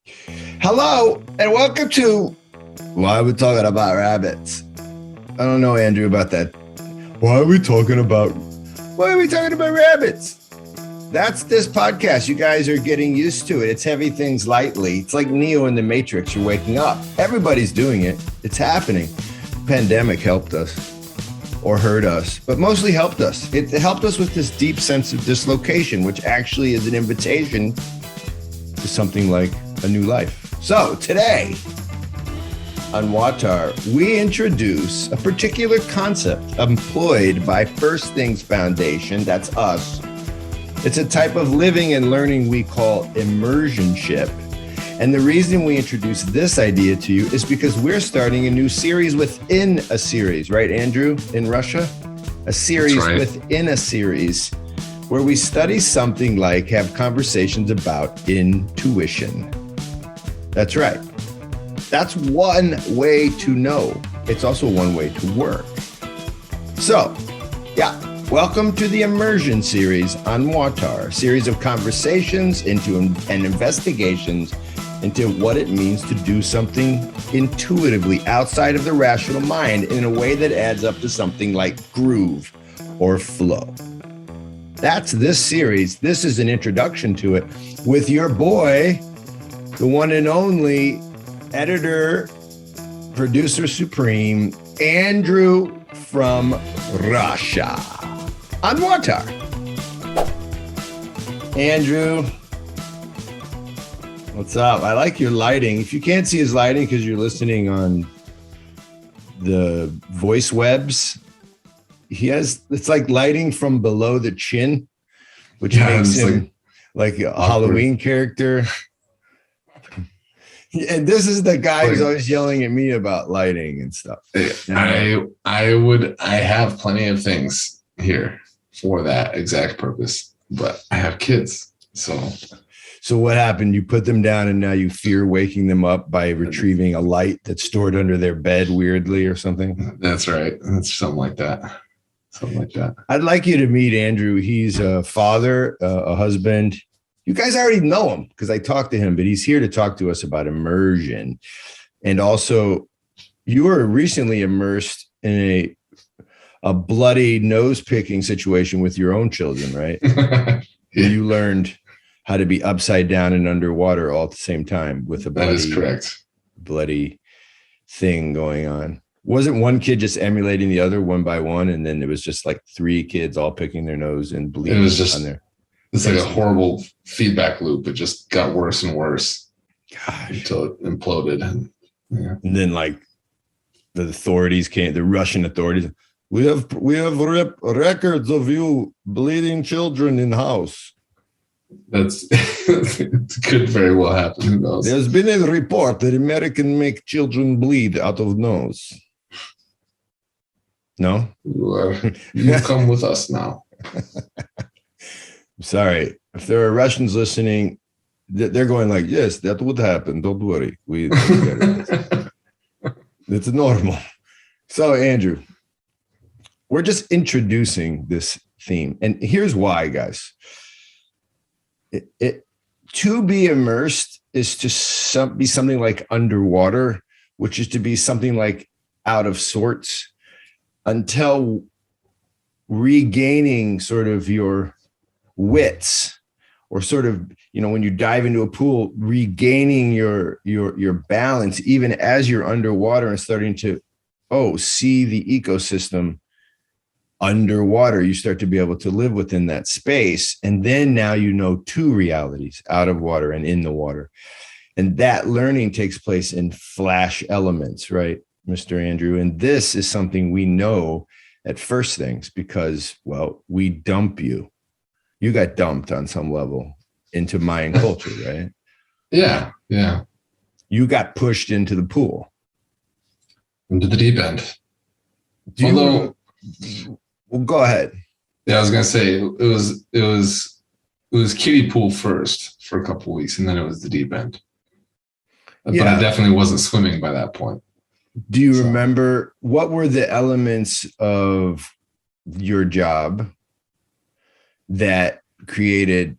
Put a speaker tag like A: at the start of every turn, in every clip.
A: Hello and welcome to Why Are We Talking About Rabbits? I don't know, Andrew, about that. Why are we talking about rabbits? That's this podcast. You guys are getting used to it. It's heavy things lightly. It's like Neo in the Matrix. You're waking up. Everybody's doing it. It's happening. Pandemic helped us or hurt us, but mostly helped us. It helped us with this deep sense of dislocation, which actually is an invitation to something like a new life. So today on WAWTAR, we introduce a particular concept employed by First Things Foundation. That's us. It's a type of living and learning we call immersionship. And the reason we introduce this idea to you is because we're starting a new series within a series, right, Andrew, in Russia? A series within a series where we study something like have conversations about intuition. That's right. That's one way to know. It's also one way to work. So, welcome to the Immersion series on WAWTAR, a series of conversations and investigations into what it means to do something intuitively outside of the rational mind in a way that adds up to something like groove or flow. That's this series. This is an introduction to it with your boy, the one and only editor, producer supreme, Andrew from Russia on WAWTAR. Andrew, what's up? I like your lighting. If you can't see his lighting because you're listening on the voice webs, it's like lighting from below the chin, which makes him like a Halloween character. And this is the guy who's always yelling at me about lighting and stuff.
B: I have plenty of things here for that exact purpose, but I have kids. So
A: what happened? You put them down and now you fear waking them up by retrieving a light that's stored under their bed weirdly or something?
B: That's right. It's something like that.
A: I'd like you to meet Andrew. He's a father, a husband. You guys already know him because I talked to him, but he's here to talk to us about immersion. And also, you were recently immersed in a bloody nose-picking situation with your own children, right?
B: Yeah.
A: You learned how to be upside down and underwater all at the same time with a bloody,
B: that is correct.
A: Bloody thing going on. Wasn't one kid just emulating the other one by one, and then it was just like three kids all picking their nose and bleeding on there?
B: It's like a horrible feedback loop. It just got worse and worse.
A: Gosh.
B: Until it imploded. And
A: then like the authorities came, the Russian authorities. We have records of you bleeding children in house.
B: It could very well happen. Who knows?
A: There's been a report that Americans make children bleed out of nose. No?
B: You come with us now.
A: Sorry, if there are Russians listening, they're going like, yes, that would happen. Don't worry. It's normal. So, Andrew, we're just introducing this theme. And here's why, guys. To be immersed is to be something like underwater, which is to be something like out of sorts until regaining sort of your wits, or sort of, when you dive into a pool, regaining your balance, even as you're underwater and starting to see the ecosystem underwater. You start to be able to live within that space. And then now two realities, out of water and in the water. And that learning takes place in flash elements, right, Mr. Andrew? And this is something we know at First Things because, we dump you. You got dumped on some level into Mayan culture, right?
B: Yeah.
A: You got pushed into the pool.
B: Into the deep end.
A: Go ahead.
B: Yeah, I was gonna say it was kiddie pool first for a couple of weeks, and then it was the deep end. But I definitely wasn't swimming by that point.
A: Do you remember what were the elements of your job that created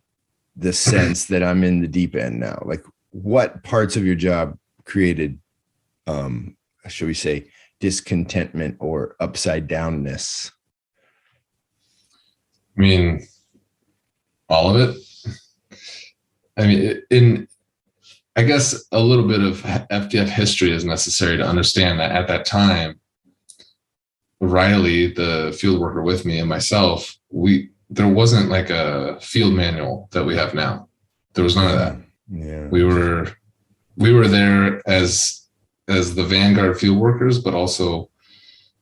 A: the sense that I'm in the deep end now? Like, what parts of your job created, shall we say, discontentment or upside downness?
B: I mean, all of it. I mean, I guess a little bit of FDF history is necessary to understand that at that time, Riley, the field worker with me, and myself, there wasn't like a field manual that we have now. There was none of that.
A: Yeah.
B: We were there as the vanguard field workers, but also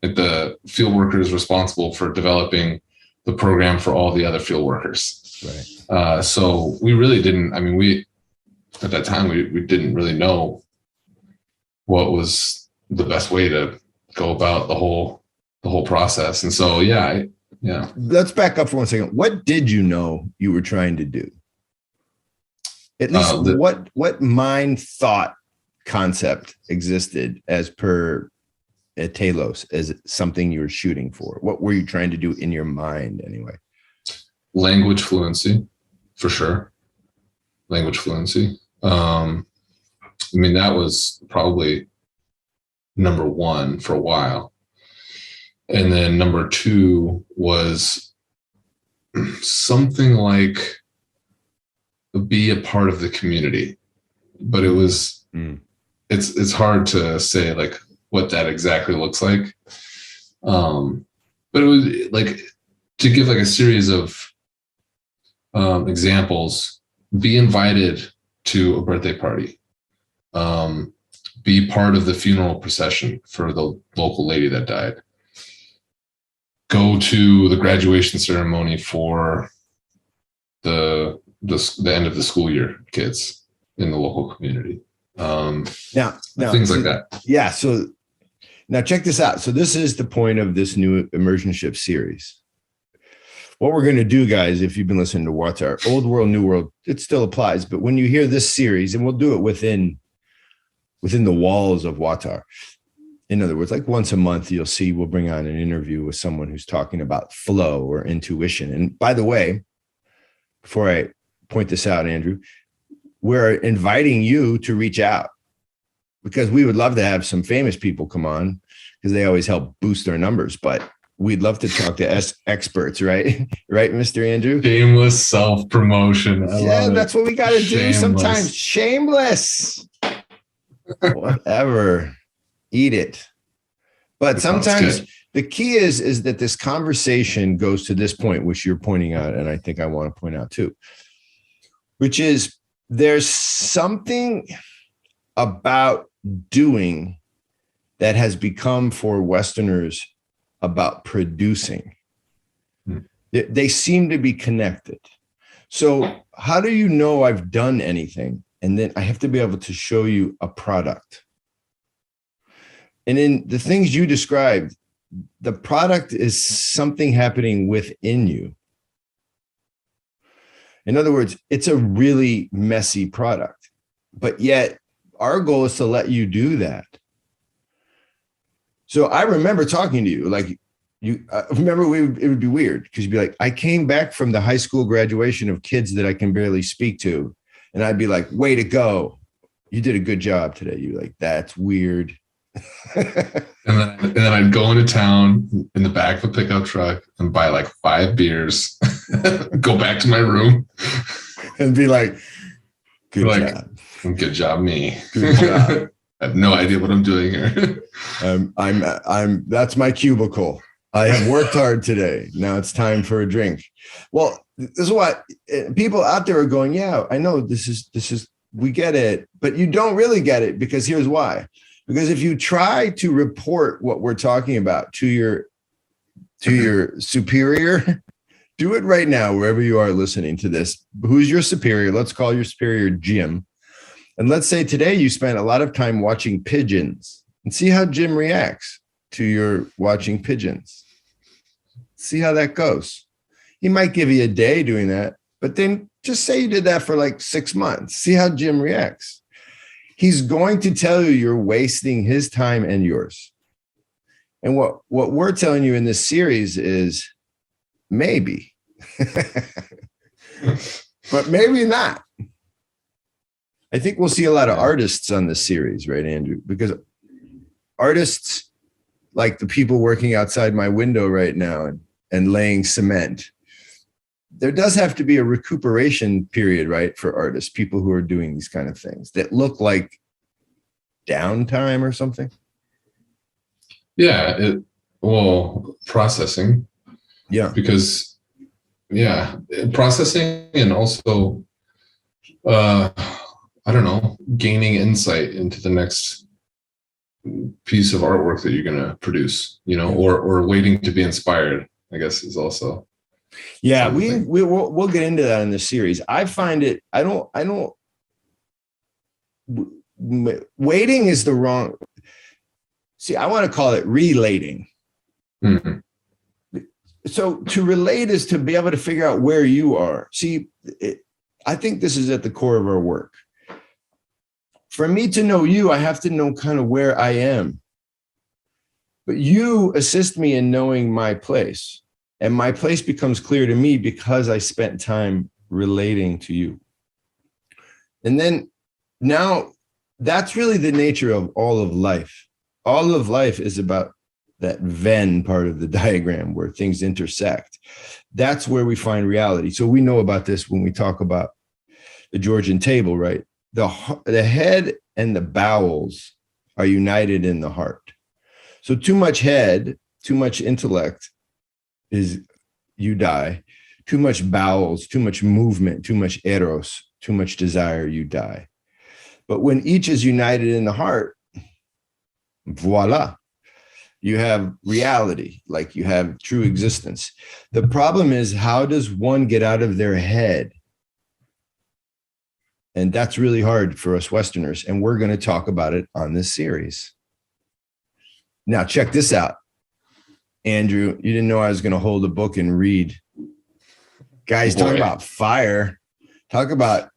B: like the field workers responsible for developing the program for all the other field workers.
A: Right.
B: So we really didn't. I mean, we at that time we didn't really know what was the best way to go about the whole process. And so yeah.
A: Let's back up for 1 second. What did you know you were trying to do? At least what mind thought concept existed as per Talos as something you were shooting for? What were you trying to do in your mind anyway?
B: Language fluency, for sure. Language fluency. I mean, that was probably number one for a while. And then number two was something like be a part of the community. But it was, it's hard to say like what that exactly looks like. But it was like to give like a series of examples, be invited to a birthday party, be part of the funeral procession for the local lady that died, go to the graduation ceremony for the end of the school year kids in the local community.
A: Now
B: things like that.
A: Yeah. So now check this out. So this is the point of this new immersionship series. What we're going to do, guys, if you've been listening to WAWTAR, Old World, New World, it still applies. But when you hear this series, and we'll do it within the walls of WAWTAR. In other words, like once a month, you'll see we'll bring on an interview with someone who's talking about flow or intuition. And by the way, before I point this out, Andrew, we're inviting you to reach out because we would love to have some famous people come on because they always help boost our numbers. But we'd love to talk to experts, right? Right, Mr. Andrew?
B: Shameless self-promotion.
A: Yeah, that's what we got to do sometimes. Shameless. Whatever. Eat it. But sometimes the key is that this conversation goes to this point, which you're pointing out, and I think I want to point out too, which is there's something about doing that has become for Westerners about producing. They seem to be connected. So how do you know I've done anything? And then I have to be able to show you a product. And in the things you described, the product is something happening within you. In other words, it's a really messy product, but yet our goal is to let you do that. So I remember talking to you, like I remember it would be weird because you'd be like, I came back from the high school graduation of kids that I can barely speak to. And I'd be like, way to go. You did a good job today. You're like, that's weird.
B: and then I'd go into town in the back of a pickup truck and buy like 5 beers, go back to my room
A: and be like, good job.
B: Good job, me.
A: Good job.
B: I have no idea what I'm doing here.
A: That's my cubicle. I have worked hard today. Now it's time for a drink. Well, this is what people out there are going, yeah, I know this is, we get it, but you don't really get it because here's why. Because if you try to report what we're talking about to your superior, do it right now, wherever you are listening to this. Who's your superior? Let's call your superior Jim. And let's say today you spent a lot of time watching pigeons and see how Jim reacts to your watching pigeons. See how that goes. He might give you a day doing that, but then just say you did that for like 6 months. See how Jim reacts. He's going to tell you you're wasting his time and yours. And what we're telling you in this series is maybe, but maybe not. I think we'll see a lot of artists on this series, right, Andrew? Because artists, like the people working outside my window right now and laying cement, there does have to be a recuperation period, right, for artists, people who are doing these kind of things that look like downtime or something.
B: Yeah, processing.
A: Yeah.
B: Because, processing, and also, I don't know, gaining insight into the next piece of artwork that you're going to produce, or waiting to be inspired, I guess, is also.
A: Yeah, we'll get into that in the series. I find it, waiting is the wrong. See, I want to call it relating.
B: Mm-hmm.
A: So to relate is to be able to figure out where you are. See, I think this is at the core of our work. For me to know you, I have to know kind of where I am. But you assist me in knowing my place. And my place becomes clear to me because I spent time relating to you. And then now that's really the nature of all of life. All of life is about that Venn part of the diagram where things intersect. That's where we find reality. So we know about this when we talk about the Georgian table, right? The head and the bowels are united in the heart. So too much head, too much intellect is you die. Too much bowels, too much movement, too much eros, too much desire, you die. But when each is united in the heart, voila, you have reality, like you have true existence. The problem is, how does one get out of their head? And that's really hard for us Westerners. And we're going to talk about it on this series. Now, check this out. Andrew, you didn't know I was going to hold a book and read. Guys, talk about fire. Talk about,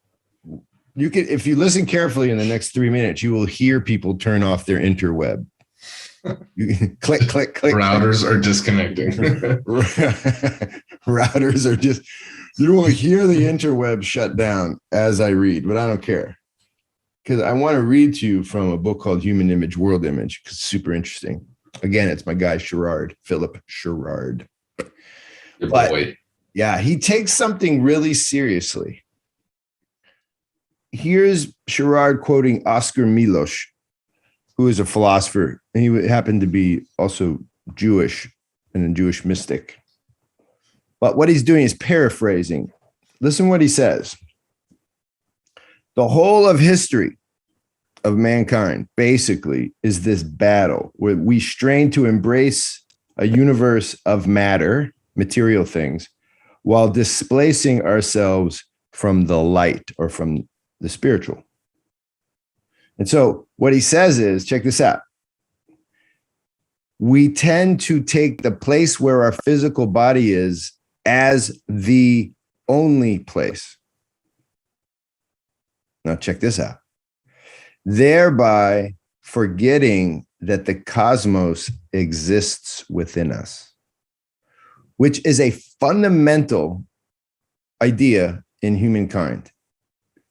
A: you could, if you listen carefully in the next 3 minutes, you will hear people turn off their interweb. You can click, click, click.
B: Routers are disconnecting.
A: Routers are just, you will hear the interweb shut down as I read, but I don't care. Because I want to read to you from a book called Human Image, World Image, because it's super interesting. Again, it's my guy, Philip Sherrard.
B: Good boy.
A: Yeah, he takes something really seriously. Here's Sherrard quoting Oscar Miloš, who is a philosopher, and he happened to be also Jewish and a Jewish mystic. But what he's doing is paraphrasing. Listen what he says. The whole of history of mankind basically is this battle where we strain to embrace a universe of matter, material things, while displacing ourselves from the light or from the spiritual. And so what he says is, check this out. We tend to take the place where our physical body is as the only place. Now check this out. Thereby forgetting that the cosmos exists within us, which is a fundamental idea in humankind,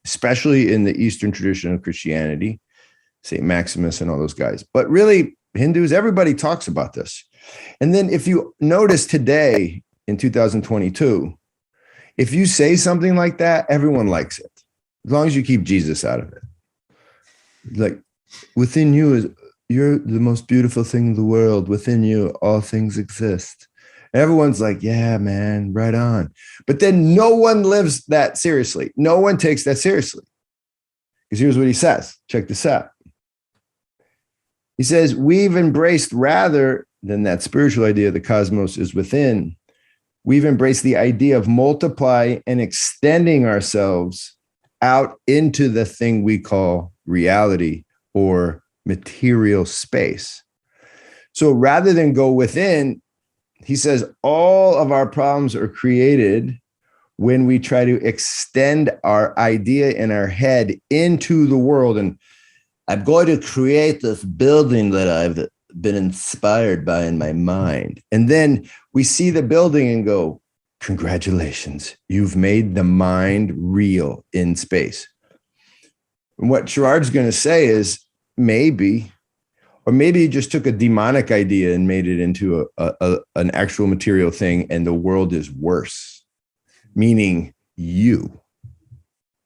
A: especially in the Eastern tradition of Christianity, St. Maximus and all those guys. But really, Hindus, everybody talks about this. And then if you notice today in 2022, if you say something like that, everyone likes it, as long as you keep Jesus out of it. Like, within you is, you're the most beautiful thing in the world. Within you, all things exist. Everyone's like, yeah, man, right on. But then no one lives that seriously. No one takes that seriously. Because here's what he says. Check this out. He says, we've embraced, rather than that spiritual idea the cosmos is within, we've embraced the idea of multiplying and extending ourselves out into the thing we call reality or material space. So rather than go within, he says all of our problems are created when we try to extend our idea in our head into the world. And I'm going to create this building that I've been inspired by in my mind. And then we see the building and go, congratulations, you've made the mind real in space. And what Gerard's going to say is maybe, or maybe he just took a demonic idea and made it into an actual material thing, and the world is worse, meaning you.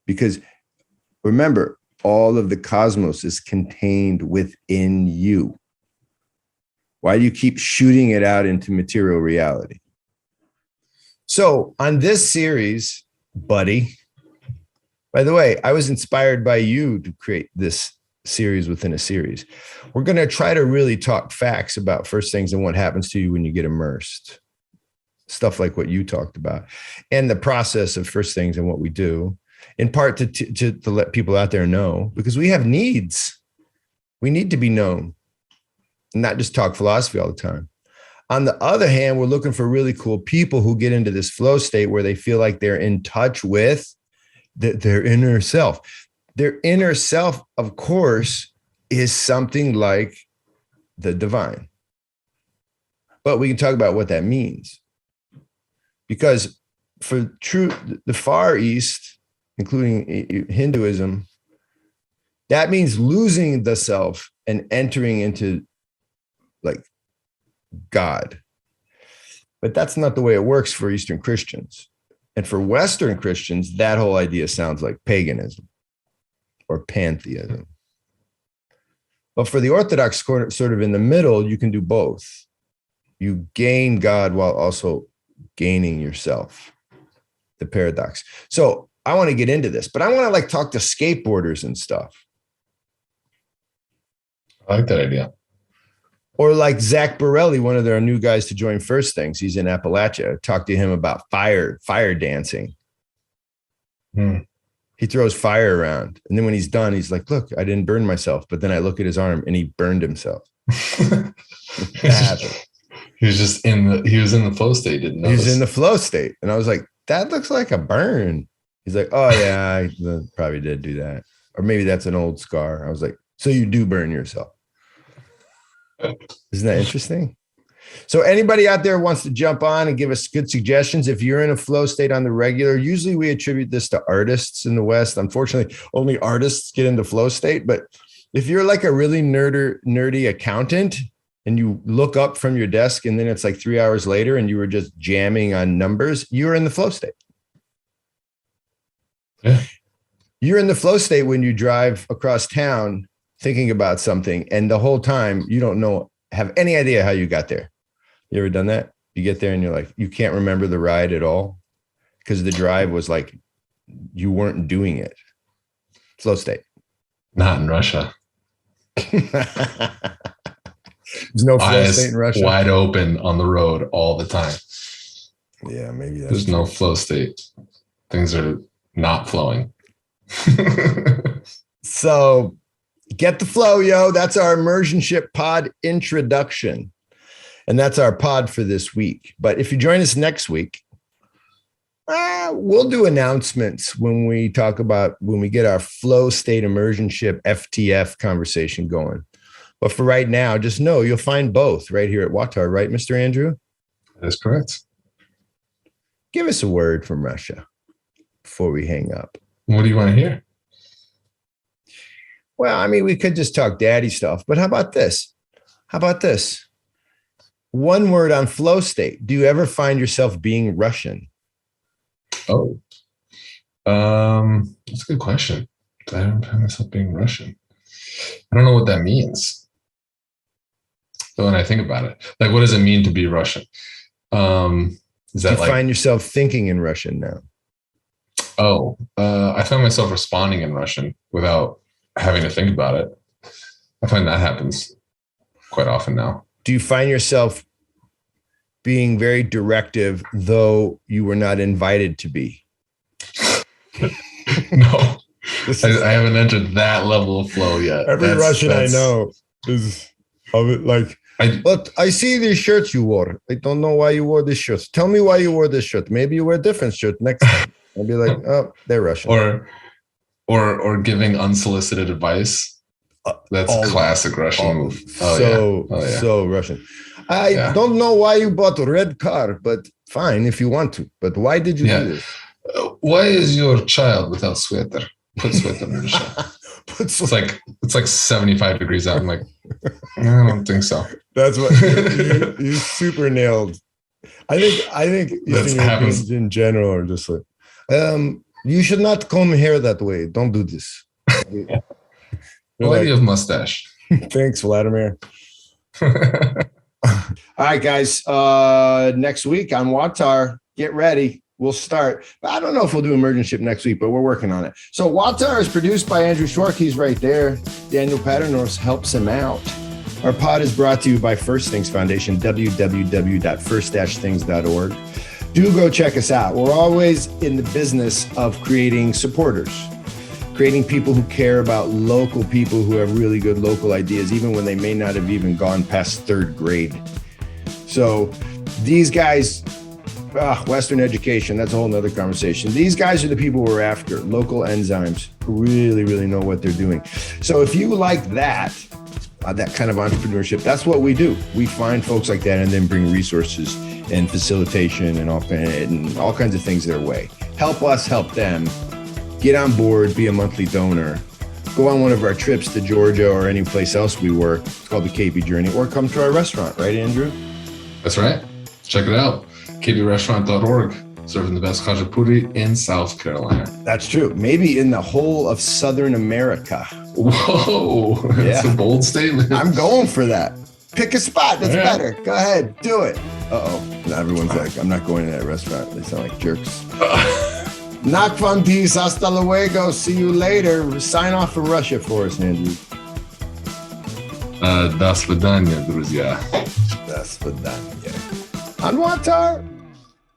A: Because remember, all of the cosmos is contained within you. Why do you keep shooting it out into material reality? So on this series, buddy, by the way, I was inspired by you to create this series within a series. We're going to try to really talk facts about first things and what happens to you when you get immersed. Stuff like what you talked about, and the process of first things and what we do, in part to let people out there know, because we have needs. We need to be known, not just talk philosophy all the time. On the other hand, we're looking for really cool people who get into this flow state where they feel like they're in touch with their inner self. Their inner self, of course, is something like the divine. But we can talk about what that means. Because for the Far East, including Hinduism, that means losing the self and entering into like God. But that's not the way it works for Eastern Christians. And for Western Christians, that whole idea sounds like paganism or pantheism. But for the Orthodox, sort of in the middle, you can do both. You gain God while also gaining yourself. The paradox. So I want to get into this, but I want to like talk to skateboarders and stuff.
B: I like that idea.
A: Or like Zach Borelli, one of their new guys to join First Things. He's in Appalachia. Talk to him about fire dancing. He throws fire around. And then when he's done, he's like, look, I didn't burn myself. But then I look at his arm and he burned himself.
B: He was in the flow state, didn't notice.
A: He was in the flow state. And I was like, that looks like a burn. He's like, oh yeah, I probably did do that. Or maybe that's an old scar. I was like, so you do burn yourself. Isn't that interesting? So anybody out there wants to jump on and give us good suggestions. If you're in a flow state on the regular, usually we attribute this to artists in the West. Unfortunately, only artists get into flow state. But if you're like a really nerdy accountant and you look up from your desk and then it's like 3 hours later and you were just jamming on numbers, you're in the flow state.
B: Yeah.
A: You're in the flow state when you drive across town thinking about something, and the whole time you don't have any idea how you got there. You ever done that? You get there and you're like, you can't remember the ride at all because the drive was like, you weren't doing it. Flow state.
B: Not in Russia.
A: There's no flow state in Russia.
B: Wide open on the road all the time.
A: Yeah, maybe
B: there's no flow state. Things are not flowing.
A: So get the flow, yo. That's our Immersionship pod introduction. And that's our pod for this week. But if you join us next week, we'll do announcements when we get our flow state Immersionship FTF conversation going. But for right now, just know you'll find both right here at WAWTAR, right, Mr. Andrew?
B: That's correct.
A: Give us a word from Russia before we hang up.
B: What do you want to hear?
A: Well, I mean, we could just talk daddy stuff, but how about this? One word on flow state. Do you ever find yourself being Russian?
B: Oh, that's a good question. I don't find myself being Russian. I don't know what that means. So when I think about it, like, what does it mean to be Russian? Is that
A: you find yourself thinking in Russian now?
B: Oh, I find myself responding in Russian without having to think about it. I find that happens quite often now.
A: Do you find yourself being very directive, though you were not invited to be?
B: No, I haven't entered that level of flow yet.
A: Every Russian I know is of it. Like, but I see these shirts you wore. I don't know why you wore this shirt. Tell me why you wore this shirt. Maybe you wear a different shirt next time. I'll be like, oh, they're Russian.
B: Or giving unsolicited advice. That's a classic Russian move.
A: So Russian. I don't know why you bought a red car, but fine if you want to. But why did you do this?
B: Why is your child without sweater? Put sweater in the shirt.
A: Puts
B: It's like 75 degrees out. I'm like, I don't think so.
A: That's what you super nailed. I think Eastern Europeans in general are just like, you should not comb hair that way. Don't do this.
B: Why do you have mustache?
A: Thanks, Vladimir. All right, guys. Next week on WAWTAR, get ready. We'll start. I don't know if we'll do Immersion next week, but we're working on it. So WAWTAR is produced by Andrew Schwark. He's right there. Daniel Paternos helps him out. Our pod is brought to you by First Things Foundation, www.first-things.org. Do go check us out. We're always in the business of creating supporters, creating people who care about local people who have really good local ideas, even when they may not have even gone past third grade. So these guys, Western education, that's a whole nother conversation. These guys are the people we're after, local enzymes who really, really know what they're doing. So if you like that kind of entrepreneurship, that's what we do. We find folks like that and then bring resources and facilitation and all kinds of things their way. Help us help them. Get on board, be a monthly donor. Go on one of our trips to Georgia or any place else we work. It's called the KB Journey, or come to our restaurant, right, Andrew?
B: That's right. Check it out. kbrestaurant.org, serving the best khachapuri in South Carolina.
A: That's true. Maybe in the whole of Southern America.
B: Whoa, that's a bold statement.
A: I'm going for that. Pick a spot that's better. Go ahead, do it. Now everyone's like, I'm not going to that restaurant. They sound like jerks. Nakvantis, hasta luego. See you later. Sign off from Russia for us, Andrew.
B: До свидания, друзья.
A: До свидания. On WAWTAR.